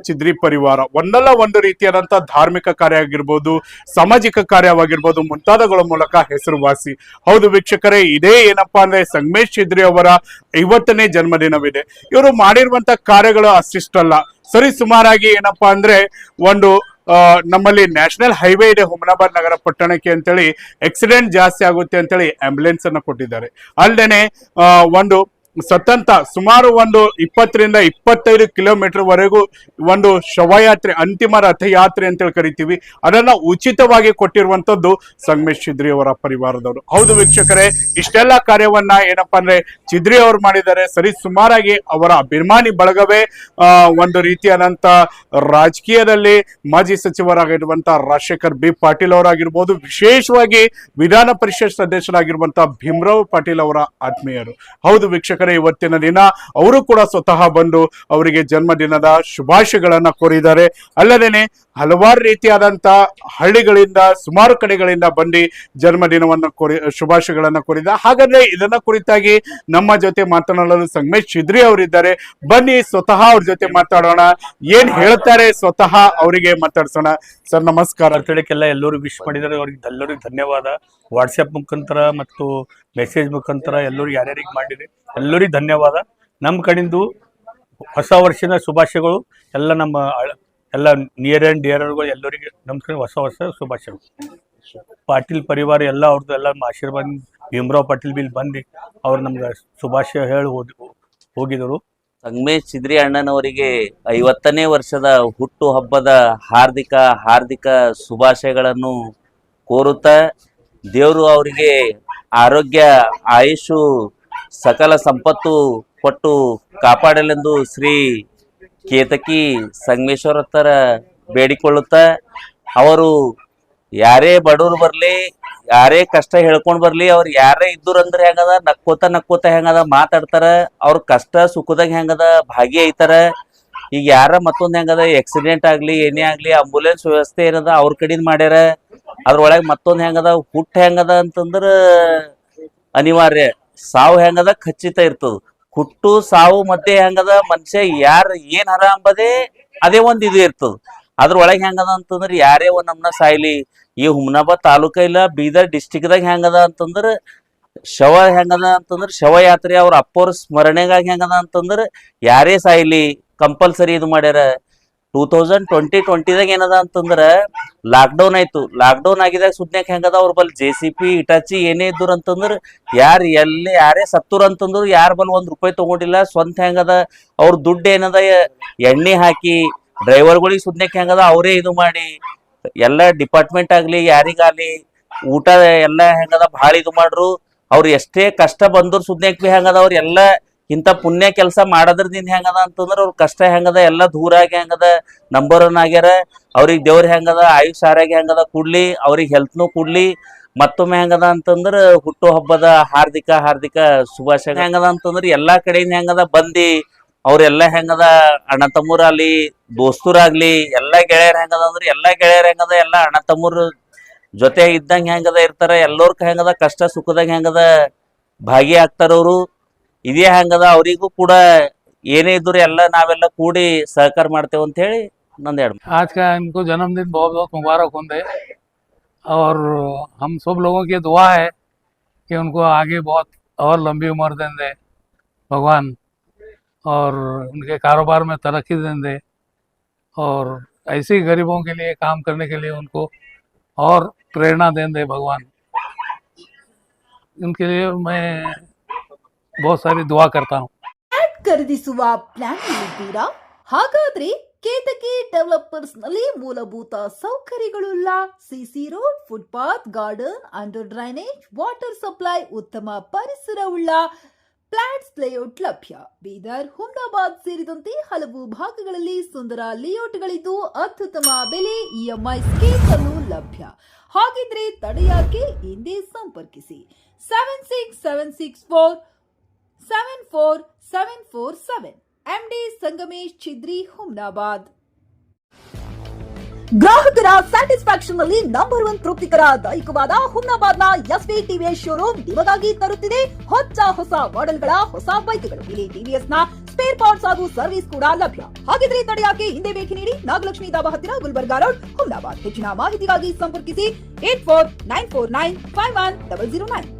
ಚಿದ್ರಿ ಪರಿವಾರ ಒಂದಲ್ಲ ಒಂದು ರೀತಿಯಾದಂತಹ ಧಾರ್ಮಿಕ ಕಾರ್ಯ ಆಗಿರ್ಬೋದು, ಸಾಮಾಜಿಕ ಕಾರ್ಯವಾಗಿರ್ಬೋದು, ಮುಂತಾದವುಗಳ ಮೂಲಕ ಹೆಸರುವಾಸಿ. ಹೌದು ವೀಕ್ಷಕರೇ, ಇದೇ ಏನಪ್ಪಾ ಅಂದ್ರೆ ಸಂಗಮೇಶ್ ಚಿದ್ರಿ ಅವರ 50ನೇ ಜನ್ಮದಿನವಿದೆ. ಇವರು ಮಾಡಿರುವಂತ ಕಾರ್ಯಗಳು ಅಷ್ಟಿಷ್ಟಲ್ಲ. ಸರಿ ಸುಮಾರಾಗಿ ಏನಪ್ಪಾ ಅಂದ್ರೆ ಒಂದು ನಮ್ಮಲ್ಲಿ ನ್ಯಾಷನಲ್ ಹೈವೇ ಇದೆ ಹುಮನಾಬಾದ್ ನಗರ ಪಟ್ಟಣಕ್ಕೆ ಅಂತೇಳಿ, ಆಕ್ಸಿಡೆಂಟ್ ಜಾಸ್ತಿ ಆಗುತ್ತೆ ಅಂತೇಳಿ ಆಂಬ್ಯುಲೆನ್ಸ್ ಅನ್ನ ಕೊಟ್ಟಿದ್ದಾರೆ. ಅಲ್ಲದೆ ಒಂದು ಸ್ವತಂತ್ರ ಸುಮಾರು ಒಂದು 20 ರಿಂದ 25 ಕಿಲೋಮೀಟರ್ ವರೆಗೂ ಒಂದು ಶವಯಾತ್ರೆ, ಅಂತಿಮ ರಥಯಾತ್ರೆ ಅಂತೇಳಿ ಕರಿತೀವಿ, ಅದನ್ನ ಉಚಿತವಾಗಿ ಕೊಟ್ಟಿರುವಂತದ್ದು ಸಂಗಮೇಶ್ ಚಿದ್ರಿ ಅವರ ಪರಿವಾರದವರು. ಹೌದು ವೀಕ್ಷಕರೇ, ಇಷ್ಟೆಲ್ಲ ಕಾರ್ಯವನ್ನ ಏನಪ್ಪಾ ಅಂದ್ರೆ ಚಿದ್ರಿ ಅವರು ಮಾಡಿದ್ದಾರೆ. ಸರಿ ಸುಮಾರಾಗಿ ಅವರ ಅಭಿಮಾನಿ ಬಳಗವೇ ಒಂದು ರೀತಿಯಾದಂತ ರಾಜಕೀಯದಲ್ಲಿ ಮಾಜಿ ಸಚಿವರಾಗಿರುವಂತಹ ರಾಜಶೇಖರ್ ಬಿ ಪಾಟೀಲ್ ಅವರಾಗಿರ್ಬೋದು, ವಿಶೇಷವಾಗಿ ವಿಧಾನ ಪರಿಷತ್ ಸದಸ್ಯರಾಗಿರುವಂತಹ ಭೀಮರಾವ್ ಪಾಟೀಲ್ ಅವರ ಆತ್ಮೀಯರು. ಹೌದು ವೀಕ್ಷಕರೇ, ಇವತ್ತಿನ ದಿನ ಅವರು ಕೂಡ ಸ್ವತಃ ಬಂದು ಅವರಿಗೆ ಜನ್ಮದಿನದ ಶುಭಾಶಯಗಳನ್ನ ಕೋರಿದ್ದಾರೆ. ಅಲ್ಲದೇನೆ ಹಲವಾರು ರೀತಿಯಾದಂತ ಹಳ್ಳಿಗಳಿಂದ, ಸುಮಾರು ಕಡೆಗಳಿಂದ ಬಂದು ಜನ್ಮದಿನವನ್ನು ಶುಭಾಶಯಗಳನ್ನ ಕೋರಿದ. ಹಾಗಾದ್ರೆ ಇದನ್ನ ಕುರಿತಾಗಿ ನಮ್ಮ ಜೊತೆ ಮಾತನಾಡಲು ಸಂಗಮೇಶ್ ಚಿದ್ರಿ ಅವರಿದ್ದಾರೆ. ಬನ್ನಿ ಸ್ವತಃ ಅವ್ರ ಜೊತೆ ಮಾತಾಡೋಣ. ಏನ್ ಹೇಳ್ತಾರೆ ಸ್ವತಃ ಅವರಿಗೆ ಮಾತಾಡ್ಸೋಣ. ಸರ್ ನಮಸ್ಕಾರ. ಬರ್ತಡೇಕ್ಕೆಲ್ಲ ಎಲ್ಲರೂ ವಿಶ್ ಮಾಡಿದ್ದಾರೆ, ಅವ್ರಿಗೆ ಎಲ್ಲರಿಗೂ ಧನ್ಯವಾದ. ವಾಟ್ಸ್ಆಪ್ ಮುಖಾಂತರ ಮತ್ತು ಮೆಸೇಜ್ ಮುಖಾಂತರ ಎಲ್ಲರಿಗೂ ಯಾರ್ಯಾರಿಗೆ ಮಾಡಿರಿ ಎಲ್ಲರಿಗೂ ಧನ್ಯವಾದ. ನಮ್ಮ ಕಡೆಯಿಂದ ಹೊಸ ವರ್ಷದ ಶುಭಾಶಯಗಳು. ಎಲ್ಲ ನಮ್ಮ ಎಲ್ಲ ನಿಯರ್ ಆ್ಯಂಡ್ ಡಿಯರ್ಗಳು ಎಲ್ಲರಿಗೆ ನಮ್ಮ ಕಡೆ ಹೊಸ ವರ್ಷ ಶುಭಾಶಯಗಳು. ಪಾಟೀಲ್ ಪರಿವಾರ ಎಲ್ಲ ಅವ್ರದ್ದು ಎಲ್ಲ ನಮ್ಮ ಆಶೀರ್ವಾದ. ಭೀಮರಾವ್ ಪಾಟೀಲ್ ಬಿಲ್ ಬಂದು ಅವ್ರು ನಮ್ಗೆ ಶುಭಾಶಯ ಹೇಳಿ ಹೋಗಿದರು. ಸಂಗಮೇಶ್ ಚಿದ್ರಿ ಅಣ್ಣನವರಿಗೆ 50ನೇ ವರ್ಷದ ಹುಟ್ಟು ಹಬ್ಬದ ಹಾರ್ದಿಕ ಶುಭಾಶಯಗಳನ್ನು ಕೋರುತ್ತಾ, ದೇವರು ಅವರಿಗೆ ಆರೋಗ್ಯ, ಆಯುಷು, ಸಕಲ ಸಂಪತ್ತು ಕೊಟ್ಟು ಕಾಪಾಡಲೆಂದು ಶ್ರೀ ಕೇತಕಿ ಸಂಗಮೇಶ್ವರತ್ತರ ಬೇಡಿಕೊಳ್ಳುತ್ತಾ, ಅವರು ಯಾರೇ ಬಡವರು ಬರಲಿ, ಯಾರೇ ಕಷ್ಟ ಹೇಳ್ಕೊಂಡು ಬರಲಿ, ಅವ್ರು ಯಾರೇ ಇದ್ದುರಂದ್ರೆ ಹೆಂಗದ ನಕ್ಕೋತ ಹೆಂಗದ ಮಾತಾಡ್ತಾರ. ಅವ್ರ ಕಷ್ಟ ಸುಖದಾಗ ಹೆಂಗದ ಭಾಗಿಯಾಯ್ತಾರ. ಈಗ ಯಾರ ಮತ್ತೊಂದು ಹೆಂಗದ ಆಕ್ಸಿಡೆಂಟ್ ಆಗಲಿ ಏನೇ ಆಗಲಿ ಆಂಬುಲೆನ್ಸ್ ವ್ಯವಸ್ಥೆ ಏನದ ಅವ್ರ ಕಡೆಯಿಂದ ಮಾಡ್ಯಾರ. ಅದ್ರೊಳಗೆ ಮತ್ತೊಂದು ಹೆಂಗದ ಹುಟ್ಟು ಹೆಂಗದ ಅಂತಂದ್ರೆ ಅನಿವಾರ್ಯ, ಸಾವು ಹೆಂಗದ ಖಚಿತ ಇರ್ತದ. ಹುಟ್ಟು ಸಾವು ಮಧ್ಯೆ ಹೆಂಗದ ಮನುಷ್ಯ ಯಾರು ಏನ್ ಹರ ಅಂಬದೇ ಅದೇ ಒಂದು ಇದು ಇರ್ತದ. ಅದ್ರೊಳಗೆ ಹೆಂಗದ ಅಂತಂದ್ರೆ ಯಾರೇ ಒಂದ್ ನಮ್ನ ಸಾಯ್ಲಿ, ಈ ಹುಮನಾಬಾದ್ ತಾಲೂಕ ಇಲ್ಲ ಬೀದರ್ ಡಿಸ್ಟಿಕ್ದಾಗ ಹೆಂಗದ ಅಂತಂದ್ರೆ ಶವ ಹೆಂಗದ ಅಂತಂದ್ರೆ ಶವಯಾತ್ರೆ ಅವ್ರ ಅಪ್ಪವ್ರ ಸ್ಮರಣೆಗಾಗಿ ಹೆಂಗದ ಅಂತಂದ್ರೆ ಯಾರೇ ಸಾಯ್ಲಿ ಕಂಪಲ್ಸರಿ ಇದು ಮಾಡ್ಯಾರ. 2020ದಾಗ ಏನದ ಅಂತಂದ್ರ ಲಾಕ್ಡೌನ್ ಆಯ್ತು. ಲಾಕ್ಡೌನ್ ಆಗಿದಾಗ ಸುದ್ನ್ಯಾಕ ಹೆಂಗದ ಅವ್ರ ಬಲ್ JCP ಇಟಾಚಿ ಏನೇ ಇದ್ರು ಅಂತಂದ್ರ ಯಾರೇ ಸತ್ತೂರ್ ಅಂತಂದ್ರು ಯಾರ ಬಲ್ ₹1 ತಗೊಂಡಿಲ್ಲ. ಸ್ವಂತ ಹೆಂಗದ ಅವ್ರ ದುಡ್ಡು ಏನದ ಎಣ್ಣೆ ಹಾಕಿ ಡ್ರೈವರ್ಗಳಿಗೆ ಸುದ್ನ್ಯಾಕ ಹೆಂಗದ ಅವರೇ ಇದು ಮಾಡಿ ಎಲ್ಲ ಡಿಪಾರ್ಟ್ಮೆಂಟ್ ಆಗ್ಲಿ ಯಾರಿಗಾಗ್ಲಿ ಊಟ ಎಲ್ಲ ಹೆಂಗದ ಭಾಳ ಇದು ಮಾಡ್ರು. ಅವ್ರು ಎಷ್ಟೇ ಕಷ್ಟ ಬಂದ್ರು ಸುದ್ನ್ಯಾಕ ಬಿ ಹೆಂಗದ ಅವ್ರ ಎಲ್ಲ ಇಂಥ ಪುಣ್ಯ ಕೆಲಸ ಮಾಡೋದ್ರದಿಂದ ಹೆಂಗದ ಅಂತಂದ್ರೆ ಅವ್ರ ಕಷ್ಟ ಹೆಂಗದ ಎಲ್ಲ ದೂರ ಆಗಿ ಹೆಂಗದ ನಂಬರ್ 1 ಆಗ್ಯಾರ. ಅವ್ರಿಗೆ ದೇವ್ರ ಹೆಂಗದ ಆಯುಷ್ ಆರೋಗ್ಯ ಹೆಂಗದ ಕೊಡ್ಲಿ, ಅವ್ರಿಗೆ ಹೆಲ್ತ್ನು ಕೊಡ್ಲಿ. ಮತ್ತೊಮ್ಮೆ ಹೆಂಗದ ಅಂತಂದ್ರ ಹುಟ್ಟು ಹಬ್ಬದ ಹಾರ್ದಿಕ ಶುಭಾಶಯ. ಹೆಂಗದ ಅಂತಂದ್ರ ಎಲ್ಲಾ ಕಡೆಯಿಂದ ಹೆಂಗದ ಬಂದಿ ಅವ್ರೆಲ್ಲಾ ಹೆಂಗದ ಅಣ್ಣ ತಮ್ಮೂರಾಗ್ಲಿ ದೋಸ್ತರಾಗ್ಲಿ ಎಲ್ಲಾ ಗೆಳೆಯರ್ ಹೆಂಗದ ಅಂದ್ರೆ ಎಲ್ಲಾ ಗೆಳೆಯರ್ ಹೆಂಗದ ಎಲ್ಲಾ ಅಣ್ಣ ತಮ್ಮೂರ್ ಜೊತೆ ಇದ್ದಂಗ ಹೆಂಗದ ಇರ್ತಾರ. ಎಲ್ಲೋರ್ಕ ಹೆಂಗದ ಕಷ್ಟ ಸುಖದಾಗ ಹೆಂಗದ ಭಾಗಿಯಾಗ್ತಾರ ಅವರು. ಇದೇ ಹೆಂಗದ ಅವರಿಗೂ ಕೂಡ ಏನೇ ಇದ್ರು ಎಲ್ಲ ನಾವೆಲ್ಲ ಕೂಡಿ ಸಹಕಾರ ಮಾಡ್ತೇವೆ ಅಂತ ಹೇಳಿ ನಂದು ಎರಡು. आज का इनको जन्मदिन बहुत बहुत मुबारक होंगे और हम सब लोगों की दुआ है कि उनको आगे बहुत और लंबी उम्र दें दे भगवान, और उनके कारोबार में तरक्की दें दे, और ऐसे ही गरीबों के लिए काम करने के लिए उनको और प्रेरणा दें दे भगवान. उनके लिए मैं बहुत सारी दुआ करता हूँ. ಖರೀದಿಸುವ ಪ್ಲಾನ್ ಇದ್ದೀರಾ? ಹಾಗಾದ್ರೆ ಕೇತಕಿ ಡೆವಲಪರ್ಸ್ ನಲ್ಲಿ ಮೂಲಭೂತ ಸೌಕರ್ಯಗಳುಳ್ಳ CC road, footpath, garden, under drainage, water supply, ಉತ್ತಮ ಪರಿಸರವುಳ್ಳ ಫ್ಲಾಟ್ಸ್ ಲೇಔಟ್ ಲಭ್ಯ. ಬೀದರ್, ಹುಮನಾಬಾದ್ ಸೇರಿದಂತೆ ಹಲವು ಭಾಗಗಳಲ್ಲಿ ಸುಂದರ ಲೇಔಟ್ಗಳಿದ್ದು ಅತ್ಯುತ್ತಮ ಬೆಲೆ, EMI ಸ್ಕೀಮ್ ಅನ್ನು ಲಭ್ಯ. ಹಾಗಿದ್ರೆ ತಡೆಯಾಕೆ, ಹಿಂದೆ ಸಂಪರ್ಕಿಸಿ 7676474747 MD ಸಂಗಮೇಶ್ ಚಿದ್ರಿ, ಹುಮನಾಬಾದ್. ಗ್ರಾಹಕರ ಸ್ಯಾಟಿಸ್ಫ್ಯಾಕ್ಷನ್ ನಲ್ಲಿ ನಂಬರ್ 1 ತೃಪ್ತಿಕರ ದೈಹಿಕವಾದ ಹುಮನಾಬಾದ್ನ SV TVS ಶೋರೂಮ್ ನಿಮಗಾಗಿ ತರುತ್ತಿದೆ ಹೊಸ ಮಾಡೆಲ್ಗಳ ಹೊಸ ಬೈಕ್ಗಳು. ಇಲ್ಲಿ TVS ನ ಸ್ಪೇರ್ ಪಾರ್ಟ್ಸ್ ಹಾಗೂ ಸರ್ವಿಸ್ ಕೂಡ ಲಭ್ಯ. ಹಾಗಿದ್ರೆ ತಡೆಯಾಕೆ ಹಿಂದೆ ಭೇಟಿ ನೀಡಿ ನಾಗಲಕ್ಷ್ಮಿ ಧಾಬಾ ಹತ್ತಿರ ಗುಲ್ಬರ್ಗಾ ರೋಡ್, ಹುಮ್ನಾಬಾದ್. ಹೆಚ್ಚಿನ ಮಾಹಿತಿಗಾಗಿ ಸಂಪರ್ಕಿಸಿ 8494951009.